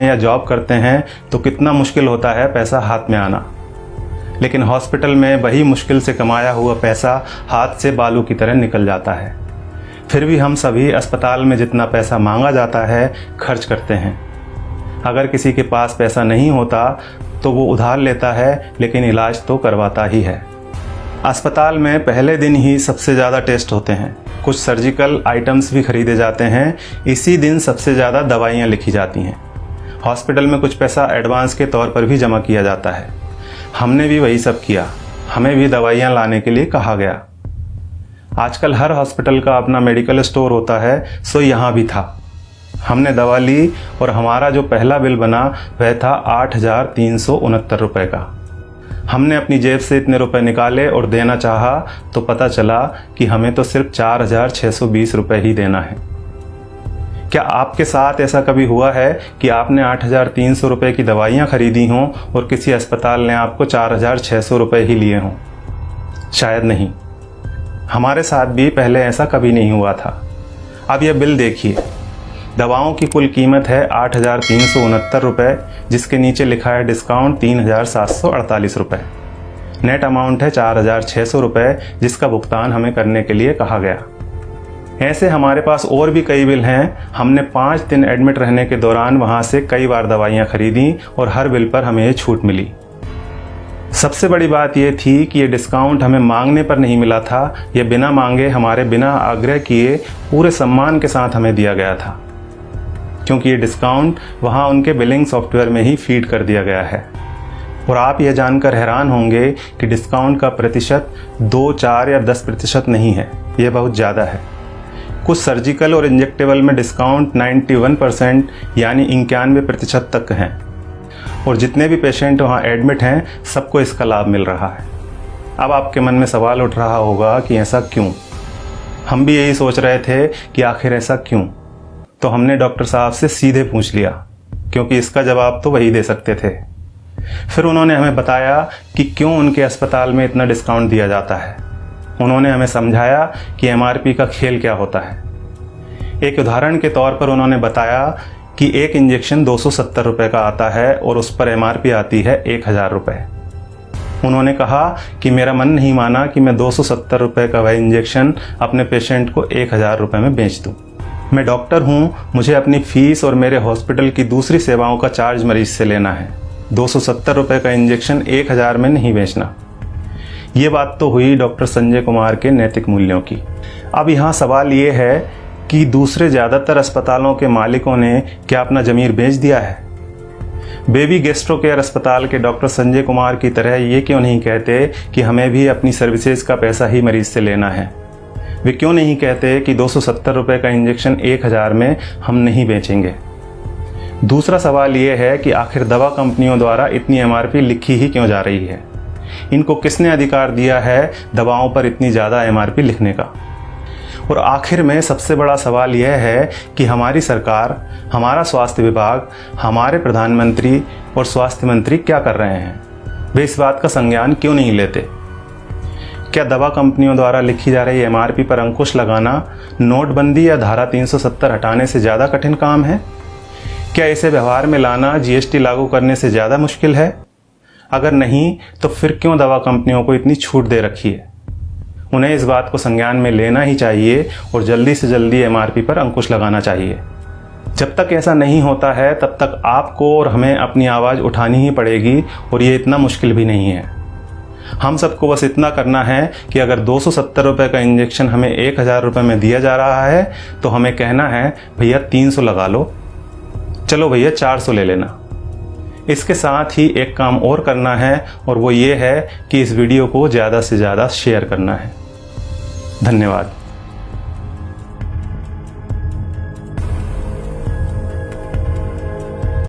या जॉब करते हैं तो कितना मुश्किल होता है पैसा हाथ में आना, लेकिन हॉस्पिटल में वही मुश्किल से कमाया हुआ पैसा हाथ से बालू की तरह निकल जाता है। फिर भी हम सभी अस्पताल में जितना पैसा मांगा जाता है खर्च करते हैं। अगर किसी के पास पैसा नहीं होता तो वो उधार लेता है, लेकिन इलाज तो करवाता ही है। अस्पताल में पहले दिन ही सबसे ज़्यादा टेस्ट होते हैं, कुछ सर्जिकल आइटम्स भी खरीदे जाते हैं, इसी दिन सबसे ज़्यादा दवाइयाँ लिखी जाती हैं। हॉस्पिटल में कुछ पैसा एडवांस के तौर पर भी जमा किया जाता है। हमने भी वही सब किया, हमें भी दवाइयाँ लाने के लिए कहा गया। आजकल हर हॉस्पिटल का अपना मेडिकल स्टोर होता है, सो यहाँ भी था। हमने दवा ली और हमारा जो पहला बिल बना वह था 8,369 रुपये का। हमने अपनी जेब से इतने रुपए निकाले और देना चाहा तो पता चला कि हमें तो सिर्फ 4,620 रुपये ही देना है। क्या आपके साथ ऐसा कभी हुआ है कि आपने 8,300 रुपये की दवाइयाँ खरीदी हों और किसी अस्पताल ने आपको 4,600 रुपये ही लिए हों? शायद नहीं। हमारे साथ भी पहले ऐसा कभी नहीं हुआ था। अब यह बिल देखिए, दवाओं की कुल कीमत है 8,369 रुपये, जिसके नीचे लिखा है डिस्काउंट 3,748 रुपये। नेट अमाउंट है 4,600 रुपये, जिसका भुगतान हमें करने के लिए कहा गया। ऐसे हमारे पास और भी कई बिल हैं। हमने 5 दिन एडमिट रहने के दौरान वहाँ से कई बार दवाइयाँ खरीदी और हर बिल पर हमें ये छूट मिली। सबसे बड़ी बात यह थी कि ये डिस्काउंट हमें मांगने पर नहीं मिला था, ये बिना मांगे हमारे बिना आग्रह किए पूरे सम्मान के साथ हमें दिया गया था, क्योंकि ये डिस्काउंट वहाँ उनके बिलिंग सॉफ्टवेयर में ही फीड कर दिया गया है। और आप यह जानकर हैरान होंगे कि डिस्काउंट का प्रतिशत 2, 4 या 10% नहीं है, यह बहुत ज़्यादा है। कुछ सर्जिकल और इंजेक्टेबल में डिस्काउंट 91% यानी 91% तक हैं, और जितने भी पेशेंट वहाँ एडमिट हैं सबको इसका लाभ मिल रहा है। अब आपके मन में सवाल उठ रहा होगा कि ऐसा क्यों? हम भी यही सोच रहे थे कि आखिर ऐसा क्यों। तो हमने डॉक्टर साहब से सीधे पूछ लिया, क्योंकि इसका जवाब तो वही दे सकते थे। फिर उन्होंने हमें बताया कि क्यों उनके अस्पताल में इतना डिस्काउंट दिया जाता है। उन्होंने हमें समझाया कि MRP का खेल क्या होता है। एक उदाहरण के तौर पर उन्होंने बताया कि एक इंजेक्शन 270 रुपये का आता है और उस पर MRP आती है 1,000 रुपये। उन्होंने कहा कि मेरा मन नहीं माना कि मैं 270 रुपये का वह इंजेक्शन अपने पेशेंट को 1,000 रुपये में बेच दूँ। मैं डॉक्टर हूँ, मुझे अपनी फीस और मेरे हॉस्पिटल की दूसरी सेवाओं का चार्ज मरीज से लेना है। 270 रुपये का इंजेक्शन 1,000 में नहीं बेचना। ये बात तो हुई डॉक्टर संजय कुमार के नैतिक मूल्यों की। अब यहाँ सवाल ये है कि दूसरे ज़्यादातर अस्पतालों के मालिकों ने क्या अपना ज़मीर बेच दिया है? बेबी गैस्ट्रो केयर अस्पताल के डॉक्टर संजय कुमार की तरह ये क्यों नहीं कहते कि हमें भी अपनी सर्विसेज का पैसा ही मरीज से लेना है? वे क्यों नहीं कहते कि 270 रुपये का इंजेक्शन 1,000 में हम नहीं बेचेंगे? दूसरा सवाल ये है कि आखिर दवा कंपनियों द्वारा इतनी MRP लिखी ही क्यों जा रही है? इनको किसने अधिकार दिया है दवाओं पर इतनी ज़्यादा MRP लिखने का? और आखिर में सबसे बड़ा सवाल यह है कि हमारी सरकार, हमारा स्वास्थ्य विभाग, हमारे प्रधानमंत्री और स्वास्थ्य मंत्री क्या कर रहे हैं? वे इस बात का संज्ञान क्यों नहीं लेते? क्या दवा कंपनियों द्वारा लिखी जा रही MRP पर अंकुश लगाना नोटबंदी या धारा 370 हटाने से ज़्यादा कठिन काम है? क्या इसे व्यवहार में लाना GST लागू करने से ज़्यादा मुश्किल है? अगर नहीं तो फिर क्यों दवा कंपनियों को इतनी छूट दे रखी है? उन्हें इस बात को संज्ञान में लेना ही चाहिए और जल्दी से जल्दी MRP पर अंकुश लगाना चाहिए। जब तक ऐसा नहीं होता है तब तक आपको और हमें अपनी आवाज़ उठानी ही पड़ेगी, और ये इतना मुश्किल भी नहीं है। हम सबको बस इतना करना है कि अगर 270 रुपये का इंजेक्शन हमें 1,000 रुपये में दिया जा रहा है तो हमें कहना है भैया 300 लगा लो, चलो भैया 400 ले लेना। इसके साथ ही एक काम और करना है, और वो ये है कि इस वीडियो को ज़्यादा से ज़्यादा शेयर करना है। धन्यवाद।